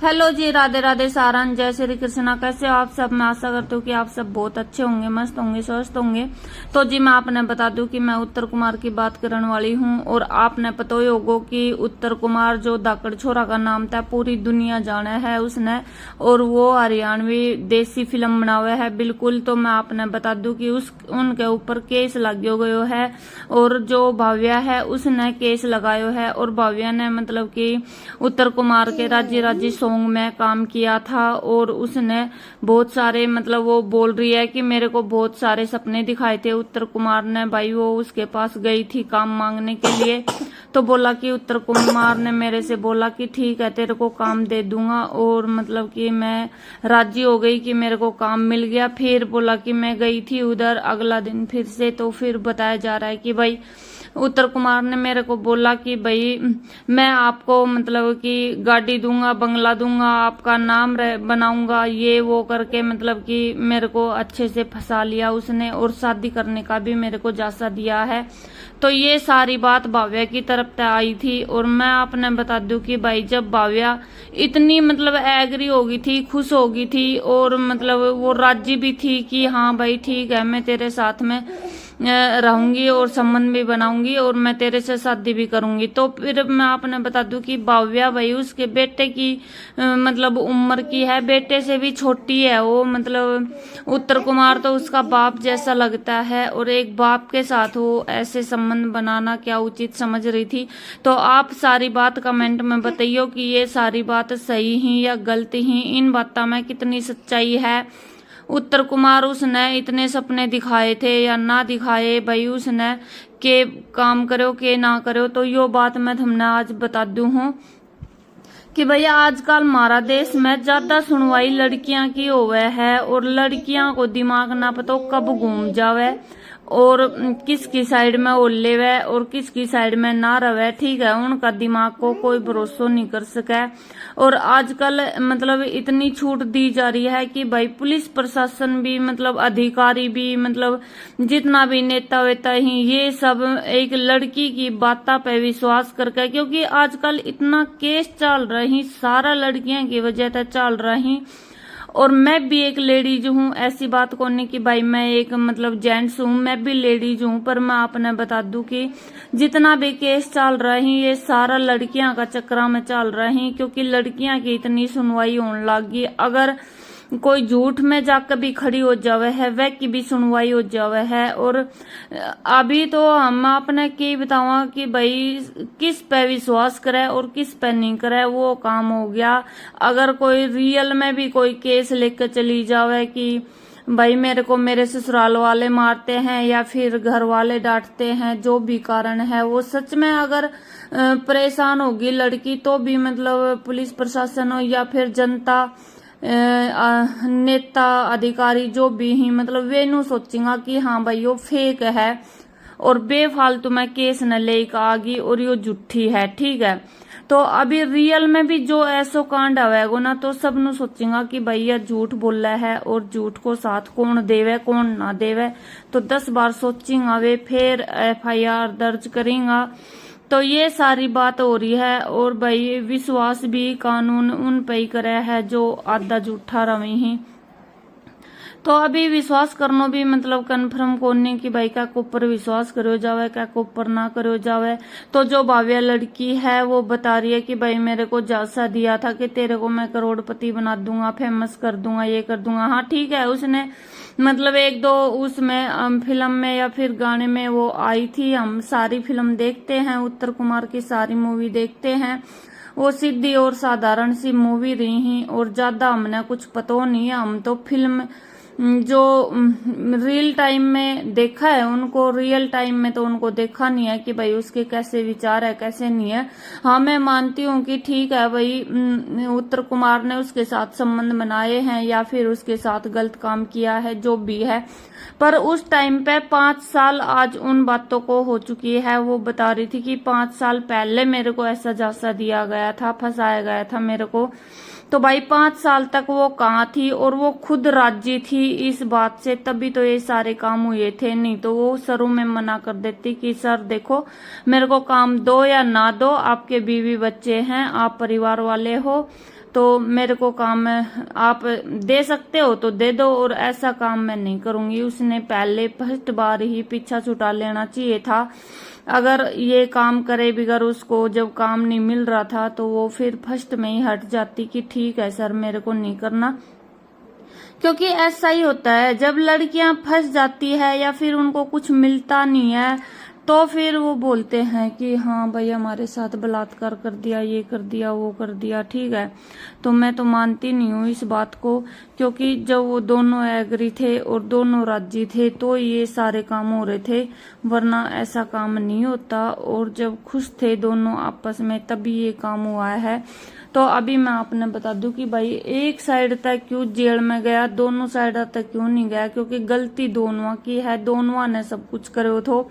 Hello जी, राधे राधे, सारन, जय श्री कृष्णा। कैसे हो आप सब? मैं आशा करती हूँ कि आप सब बहुत अच्छे होंगे, मस्त होंगे, स्वस्थ होंगे। तो जी मैं आपने बता दूं कि मैं उत्तर कुमार की बात करने वाली हूँ। और आपने पता ही होगा कि उत्तर कुमार जो धाकड़ छोरा का नाम था, पूरी दुनिया जाने है उसने। और वो हरियाणवी देसी फिल्म बना हुआ है बिल्कुल। तो मैं आपने बता दूं कि उनके ऊपर केस लगे गयो है। और जो भाव्या है उसने केस लगायो है। और भाव्या ने मतलब कि उत्तर कुमार के राज्य राज्य सॉन्ग में काम किया था। और उसने बहुत सारे मतलब वो बोल रही है कि मेरे को बहुत सारे सपने दिखाए थे उत्तर कुमार ने। भाई वो उसके पास गई थी काम मांगने के लिए। तो बोला कि उत्तर कुमार ने मेरे से बोला कि ठीक है तेरे को काम दे दूंगा। और मतलब कि मैं राजी हो गई कि मेरे को काम मिल गया। फिर बोला कि मैं गई थी उधर अगला दिन फिर से। तो फिर बताया जा रहा है कि भाई उत्तर कुमार ने मेरे को बोला कि भाई मैं आपको मतलब कि गाड़ी दूंगा, बंगला दूंगा, आपका नाम बनाऊंगा, ये वो करके मतलब कि मेरे को अच्छे से फंसा लिया उसने। और शादी करने का भी मेरे को जासा दिया है। तो ये सारी बात भाव्या की तरफ से आई थी। और मैं आपने बता दूं कि भाई जब भाव्या इतनी मतलब एग्री होगी थी, खुश होगी थी, और मतलब वो राजी भी थी कि हाँ भाई ठीक है मैं तेरे साथ में रहूंगी और संबंध भी बनाऊंगी और मैं तेरे से शादी भी करूंगी। तो फिर मैं आपने बता दूं कि भाव्या भाई उसके बेटे की मतलब उम्र की है, बेटे से भी छोटी है वो। मतलब उत्तर कुमार तो उसका बाप जैसा लगता है। और एक बाप के साथ वो ऐसे संबंध बनाना क्या उचित समझ रही थी। तो आप सारी बात कमेंट में बताइयो कि ये सारी बात सही ही या गलत ही, इन बातों में कितनी सच्चाई है। उत्तर कुमार उसने इतने सपने दिखाए थे या ना दिखाए भाई उसने, के काम करो के ना करो। तो यो बात मैं तुमने आज बता दूं हूँ कि भैया आजकल हमारा देश में ज्यादा सुनवाई लड़कियां की होवे है। और लड़कियां को दिमाग ना पता कब घूम जावे और किसकी साइड में ओले वे और किसकी साइड में ना रवे। ठीक है, उनका दिमाग को कोई भरोसा नहीं कर सके। और आजकल मतलब इतनी छूट दी जा रही है कि भाई पुलिस प्रशासन भी मतलब अधिकारी भी मतलब जितना भी नेता वेता ही ये सब एक लड़की की बातों पे विश्वास करके, क्योंकि आजकल इतना केस चल रही सारा लड़कियां की वजह से चल रही। और मैं भी एक लेडीज हूँ, ऐसी बात को नहीं कि भाई मैं एक मतलब जेंट्स हूँ, मैं भी लेडीज हूँ। पर मैं आपने बता दूं कि जितना भी केस चल रही ये सारा लड़कियां का चक्कर में चल रही। क्योंकि लड़कियां की इतनी सुनवाई होने लगी, अगर कोई झूठ में जाकर भी खड़ी हो जावे है वह की भी सुनवाई हो जावे है। और अभी तो हम आपने की बतावा कि भाई किस पे विश्वास करे और किस पे नहीं करे, वो काम हो गया। अगर कोई रियल में भी कोई केस लेकर चली जावे कि भाई मेरे को मेरे ससुराल वाले मारते हैं या फिर घर वाले डांटते हैं, जो भी कारण है वो सच में अगर परेशान होगी लड़की, तो भी मतलब पुलिस प्रशासन हो या फिर जनता नेता अधिकारी जो भी ही मतलब वे नु सोचेगा कि हाँ भाई यो फेक है और बेफालतू में केस न लेकर आगी और यो झूठी है। ठीक है, तो अभी रियल में भी जो ऐसो कांड आवेगो ना तो सब नु सोचेगा कि भैया झूठ बोल रहा है और झूठ को साथ कौन देवे कौन ना देवे। तो 10 बार सोचेगा वे, फिर FIR दर्ज करेगा। तो ये सारी बात हो रही है। और भाई विश्वास भी कानून उन पे ही करे है जो आधा झूठा रवी ही। तो अभी विश्वास करना भी मतलब कन्फर्म करने की भाई क्या ऊपर विश्वास करो जावे क्या ऊपर ना करो जावे। तो जो भाव्या लड़की है वो बता रही है कि भाई मेरे को जासा दिया था कि तेरे को मैं करोड़पति बना दूंगा, फेमस कर दूंगा, ये कर दूंगा। हाँ ठीक है, उसने मतलब एक दो उसमें फिल्म में या फिर गाने में वो आई थी। हम सारी फिल्म देखते हैं, उत्तर कुमार की सारी मूवी देखते हैं। वो सीधी और साधारण सी मूवी रही ही और ज्यादा हमने कुछ पता नहीं है। हम तो फिल्म जो रियल टाइम में देखा है उनको, रियल टाइम में तो उनको देखा नहीं है कि भाई उसके कैसे विचार है कैसे नहीं है। हाँ मैं मानती हूँ कि ठीक है भाई उत्तर कुमार ने उसके साथ संबंध बनाए हैं या फिर उसके साथ गलत काम किया है, जो भी है। पर उस टाइम पे 5 साल आज उन बातों को हो चुकी है। वो बता रही थी कि 5 साल पहले मेरे को ऐसा झांसा दिया गया था, फंसाया गया था मेरे को। तो भाई 5 साल तक वो कहाँ थी और वो खुद राजी थी इस बात से, तभी तो ये सारे काम हुए थे। नहीं तो वो शुरू में मना कर देती कि सर देखो मेरे को काम दो या ना दो, आपके बीवी बच्चे हैं, आप परिवार वाले हो, तो मेरे को काम आप दे सकते हो तो दे दो, और ऐसा काम मैं नहीं करूंगी। उसने पहले फर्स्ट बार ही पीछा छुटा लेना चाहिए था। अगर ये काम करे बिगर उसको जब काम नहीं मिल रहा था तो वो फिर फर्स्ट में ही हट जाती कि ठीक है सर मेरे को नहीं करना। क्योंकि ऐसा ही होता है, जब लड़कियां फंस जाती है या फिर उनको कुछ मिलता नहीं है तो फिर वो बोलते हैं कि हाँ भाई हमारे साथ बलात्कार कर दिया, ये कर दिया, वो कर दिया। ठीक है, तो मैं तो मानती नहीं हूँ इस बात को, क्योंकि जब वो दोनों एग्री थे और दोनों राजी थे तो ये सारे काम हो रहे थे, वरना ऐसा काम नहीं होता। और जब खुश थे दोनों आपस में तभी ये काम हुआ है। तो अभी मैं आपने बता दूं कि भाई एक साइड तक क्यों जेल में गया, दोनों साइड तक क्यों नहीं गया, क्योंकि गलती दोनों की है, दोनों ने सब कुछ करो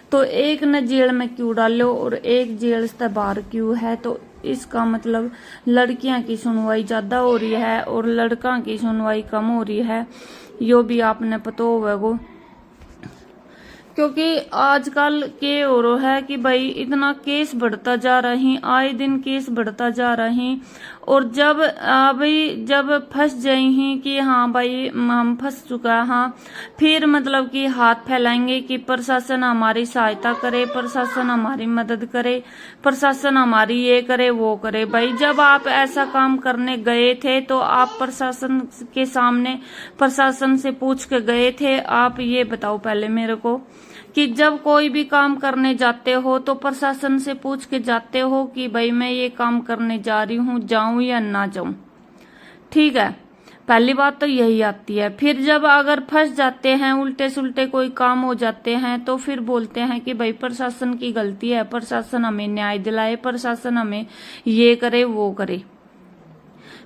तो एक ने जेल में क्यों डालो और एक जेल से बाहर क्यों है। तो इसका मतलब लड़कियां की सुनवाई ज्यादा हो रही है और लड़का की सुनवाई कम हो रही है, यो भी आपने पता होगा। क्योंकि आजकल के और है कि भाई इतना केस बढ़ता जा रही, आए दिन केस बढ़ता जा रही, और जब अभी जब फंस जाही कि हाँ भाई हम फंस चुका है, हाँ फिर मतलब कि हाथ फैलाएंगे कि प्रशासन हमारी सहायता करे, प्रशासन हमारी मदद करे, प्रशासन हमारी ये करे वो करे। भाई जब आप ऐसा काम करने गए थे तो आप प्रशासन के सामने प्रशासन से पूछ के गए थे? आप ये बताओ पहले मेरे को कि जब कोई भी काम करने जाते हो तो प्रशासन से पूछ के जाते हो कि भाई मैं ये काम करने जा रही हूँ, जाऊं या ना जाऊं? ठीक है, पहली बात तो यही आती है। फिर जब अगर फंस जाते हैं, उल्टे सुल्टे कोई काम हो जाते हैं तो फिर बोलते हैं कि भाई प्रशासन की गलती है, प्रशासन हमें न्याय दिलाए, प्रशासन हमें ये करे वो करे।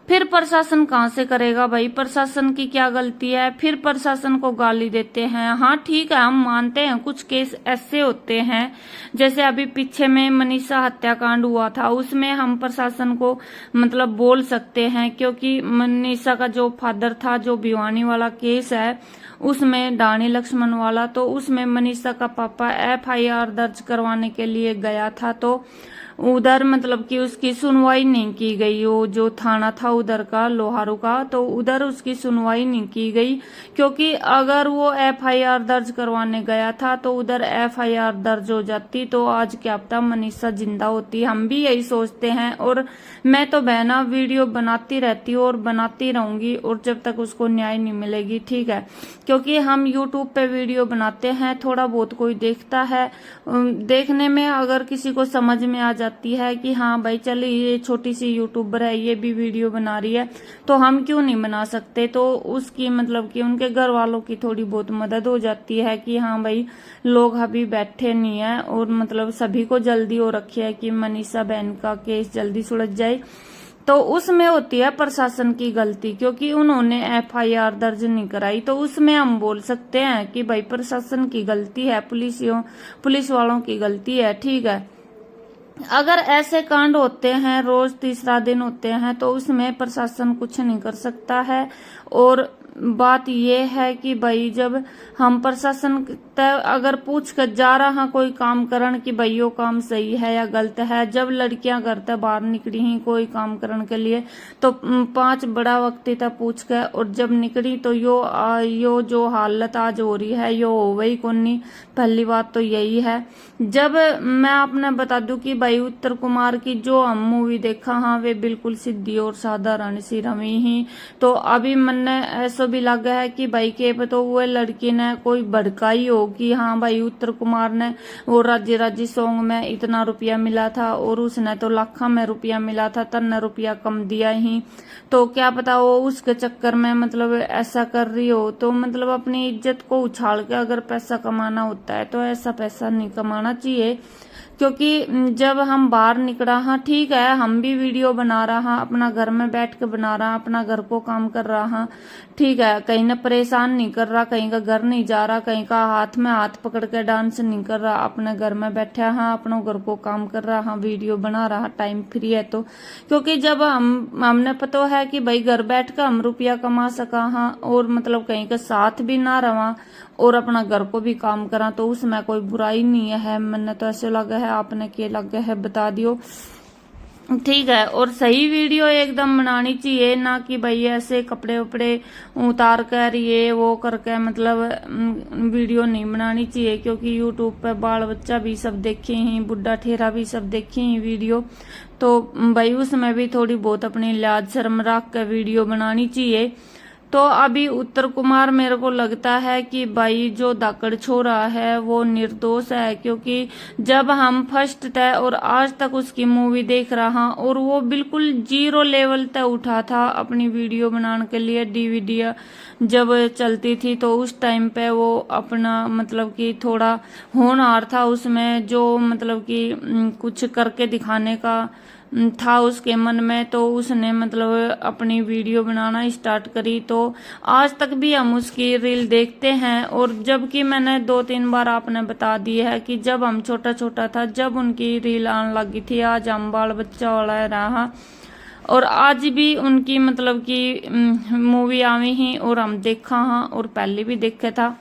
फिर प्रशासन कहाँ से करेगा भाई? प्रशासन की क्या गलती है? फिर प्रशासन को गाली देते हैं। हाँ ठीक है, हम मानते हैं कुछ केस ऐसे होते हैं, जैसे अभी पीछे में मनीषा हत्याकांड हुआ था, उसमें हम प्रशासन को मतलब बोल सकते हैं, क्योंकि मनीषा का जो फादर था, जो भिवानी वाला केस है उसमें डाणी लक्ष्मण वाला, तो उसमें मनीषा का पापा FIR दर्ज करवाने के लिए गया था, तो उधर मतलब कि उसकी सुनवाई नहीं की गई। वो जो थाना था उधर का लोहारू का, तो उधर उसकी सुनवाई नहीं की गई, क्योंकि अगर वो FIR दर्ज करवाने गया था तो उधर FIR दर्ज हो जाती तो आज क्या पता मनीषा जिंदा होती। हम भी यही सोचते हैं, और मैं तो बहना वीडियो बनाती रहती हूँ और बनाती रहूंगी, और जब तक उसको न्याय नहीं मिलेगी। ठीक है, क्योंकि हम यूट्यूब पे वीडियो बनाते हैं, थोड़ा बहुत कोई देखता है, देखने में अगर किसी को समझ में आ जाती है कि हाँ भाई चल ये छोटी सी यूट्यूबर है, ये भी वीडियो बना रही है, तो हम क्यों नहीं बना सकते। तो उसकी मतलब कि उनके घर वालों की थोड़ी बहुत मदद हो जाती है कि हाँ भाई लोग अभी बैठे नहीं है, और मतलब सभी को जल्दी हो रखी है कि मनीषा बहन का केस जल्दी सुलझ जाए। तो उसमें होती है प्रशासन की गलती, क्योंकि उन्होंने FIR दर्ज नहीं कराई, तो उसमें हम बोल सकते हैं कि भाई प्रशासन की गलती है, पुलिस वालों की गलती है। ठीक है, अगर ऐसे कांड होते हैं रोज तीसरा दिन होते हैं तो उसमें प्रशासन कुछ नहीं कर सकता है। और बात ये है कि भाई जब हम प्रशासन अगर पूछ कर जा रहा कोई काम करन कि भाई यो काम सही है या गलत है, जब लड़कियां घर से बाहर निकली ही कोई काम करने के लिए तो 5 बड़ा वक्त तक पूछ कर, और जब निकली तो यो जो हालत आज हो रही है यो हो वही कौन नहीं। पहली बात तो यही है। जब मैं आपने बता दूं कि भाई उत्तर कुमार की जो हम मूवी देखा, हाँ वे बिल्कुल सीधी और साधारण सी रमी ही, तो अभी मन ने ऐसा भी लगा है कि भाई के तो वो लड़की ने कोई भड़काई हो कि हाँ भाई उत्तर कुमार ने वो राज्य राज्य सॉन्ग में इतना रुपया मिला था और उसने तो लाखों में रुपया मिला था, 3 रुपया कम दिया ही, तो क्या पता वो उसके चक्कर में मतलब ऐसा कर रही हो। तो मतलब अपनी इज्जत को उछाल के अगर पैसा कमाना होता है तो ऐसा पैसा नहीं कमाना चाहिए। क्योंकि जब हम बाहर निकला, हाँ ठीक है हम भी वीडियो बना रहा, अपना घर में बैठ के बना रहा, अपना घर को काम कर रहा, ठीक है, कहीं ना परेशान नहीं कर रहा, कहीं का घर नहीं जा रहा, कहीं का हाथ में हाथ पकड़ के डांस नहीं कर रहा, अपने घर में बैठा, हाँ अपना घर को काम कर रहा, हाँ वीडियो बना रहा, टाइम फ्री है तो। क्योंकि जब हमने पता है कि भाई घर बैठ कर हम रुपया कमा सका, हाँ, और मतलब कहीं का साथ भी ना रहा और अपना घर को भी काम करा, तो उसमें कोई बुराई नहीं है। मैंने तो ऐसे लगा है, आपने क्या लगा है बता दियो। ठीक है। और सही वीडियो एकदम बनानी चाहिए, ना कि भाई ऐसे कपड़े वपड़े उतार कर ये वो करके मतलब वीडियो नहीं बनानी चाहिए, क्योंकि यूट्यूब पे बाल बच्चा भी सब देखे ही, बुढ़ा ठेरा भी सब देखे ही वीडियो, तो भाई उसमें भी थोड़ी बहुत अपनी लाज शर्म रख कर वीडियो बनानी चाहिए। तो अभी उत्तर कुमार मेरे को लगता है कि भाई जो धाकड़ छोरा है वो निर्दोष है, क्योंकि जब हम फर्स्ट थे और आज तक उसकी मूवी देख रहा और वो बिल्कुल जीरो लेवल तक उठा था अपनी वीडियो बनाने के लिए। डीवीडी जब चलती थी तो उस टाइम पे वो अपना मतलब कि थोड़ा होनहार था उसमें, जो मतलब कि कुछ करके दिखाने का था उसके मन में, तो उसने मतलब अपनी वीडियो बनाना स्टार्ट करी। तो आज तक भी हम उसकी रील देखते हैं, और जबकि मैंने 2-3 बार आपने बता दी है कि जब हम छोटा छोटा था जब उनकी रील आने लगी थी, आज हम बाल बच्चा वाला रहा और आज भी उनकी मतलब कि मूवी आवी ही और हम देखा हाँ, और पहले भी देखे था।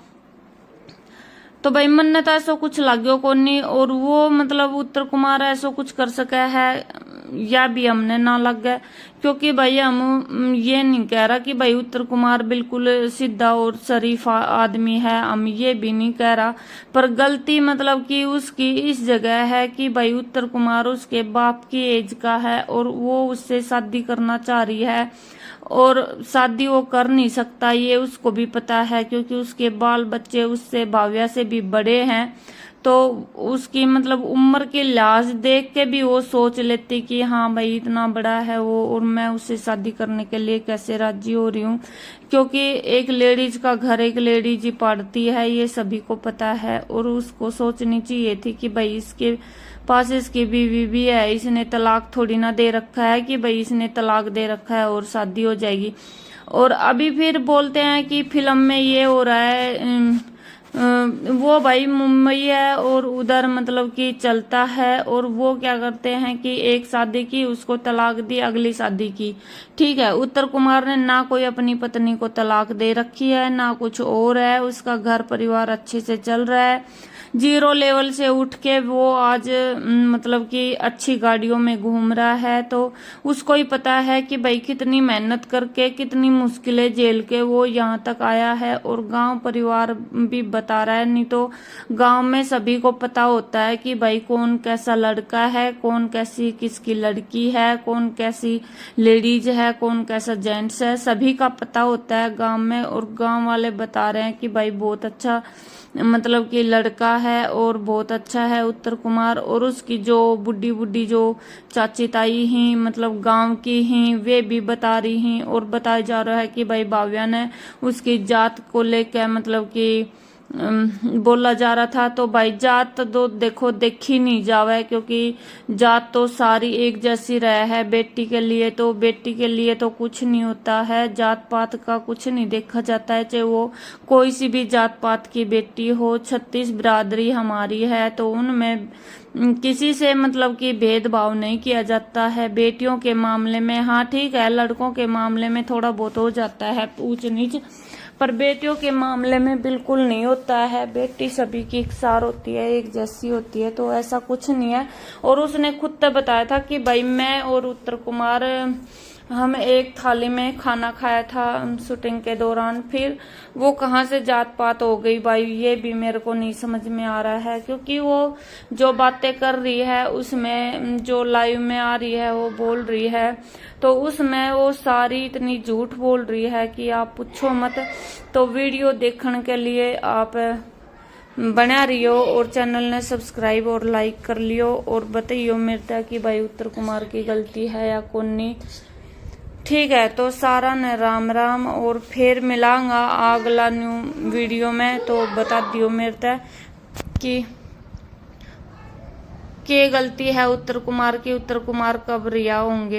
तो भाई मन ने तो ऐसा कुछ लाग्यो को नहीं, और वो मतलब उत्तर कुमार ऐसा कुछ कर सका है या भी हमने ना लग गए, क्योंकि भाई हम ये नहीं कह रहा कि भाई उत्तर कुमार बिल्कुल सीधा और शरीफ आदमी है, हम ये भी नहीं कह रहा, पर गलती मतलब कि उसकी इस जगह है कि भाई उत्तर कुमार उसके बाप की एज का है और वो उससे शादी करना चाह रही है, और शादी वो कर नहीं सकता ये उसको भी पता है, क्योंकि उसके बाल बच्चे उससे भाव्या से भी बड़े हैं। तो उसकी मतलब उम्र के लिहाज देख के भी वो सोच लेती कि हाँ भाई इतना बड़ा है वो और मैं उससे शादी करने के लिए कैसे राजी हो रही हूँ, क्योंकि एक लेडीज का घर एक लेडीज ही पाड़ती है, ये सभी को पता है। और उसको सोचनी चाहिए थी कि भाई इसके पास इसकी बीवी भी है, इसने तलाक थोड़ी ना दे रखा है कि भाई इसने तलाक दे रखा है और शादी हो जाएगी। और अभी फिर बोलते हैं कि फिल्म में ये हो रहा है, वो भाई मुंबई है और उधर मतलब कि चलता है, और वो क्या करते हैं कि एक शादी की उसको तलाक दी, अगली शादी की। ठीक है, उत्तर कुमार ने ना कोई अपनी पत्नी को तलाक दे रखी है ना कुछ और है, उसका घर परिवार अच्छे से चल रहा है, जीरो लेवल से उठ के वो आज मतलब कि अच्छी गाड़ियों में घूम रहा है। तो उसको ही पता है कि भाई कितनी मेहनत करके कितनी मुश्किलें झेल के वो यहाँ तक आया है, और गांव परिवार भी बता रहा है, नहीं तो गांव में सभी को पता होता है कि भाई कौन कैसा लड़का है, कौन कैसी किसकी लड़की है, कौन कैसी लेडीज है, कौन कैसा जेंट्स है, सभी का पता होता है गांव में। और गांव वाले बता रहे हैं कि भाई बहुत अच्छा मतलब कि लड़का है और बहुत अच्छा है उत्तर कुमार। और उसकी जो बुढ़ी बुढ़ी जो चाची ताई ही मतलब गांव की ही वे भी बता रही हैं, और बताया जा रहा है कि भाई भाव्या ने उसकी जात को लेकर मतलब कि बोला जा रहा था। तो भाई जात तो देखो देखी नहीं जावे, क्योंकि जात तो सारी एक जैसी रहे है, बेटी के लिए तो कुछ नहीं होता है, जात पात का कुछ नहीं देखा जाता है, चाहे वो कोई सी भी जात पात की बेटी हो। 36 बिरादरी हमारी है, तो उनमें किसी से मतलब कि भेदभाव नहीं किया जाता है। बेटियों के मामले में हाँ ठीक है, लड़कों के मामले में थोड़ा बहुत हो जाता है ऊंच नीच, पर बेटियों के मामले में बिल्कुल नहीं होता है। बेटी सभी की इकसार होती है, एक जैसी होती है, तो ऐसा कुछ नहीं है। और उसने खुद तो बताया था कि भाई मैं और उत्तर कुमार हम एक थाली में खाना खाया था शूटिंग के दौरान, फिर वो कहाँ से जात पात हो गई भाई ये भी मेरे को नहीं समझ में आ रहा है, क्योंकि वो जो बातें कर रही है उसमें जो लाइव में आ रही है वो बोल रही है, तो उसमें वो सारी इतनी झूठ बोल रही है कि आप पूछो मत। तो वीडियो देखने के लिए आप बना रहियो और चैनल ने सब्सक्राइब और लाइक कर लियो, और बताइयो मेरे तक कि भाई उत्तर कुमार की गलती है या कौन नहीं। ठीक है, तो सारा ने राम राम, और फिर मिलांगा अगला न्यू वीडियो में, तो बता दियो मेरे तक कि गलती है उत्तर कुमार की, उत्तर कुमार कब रिहा होंगे।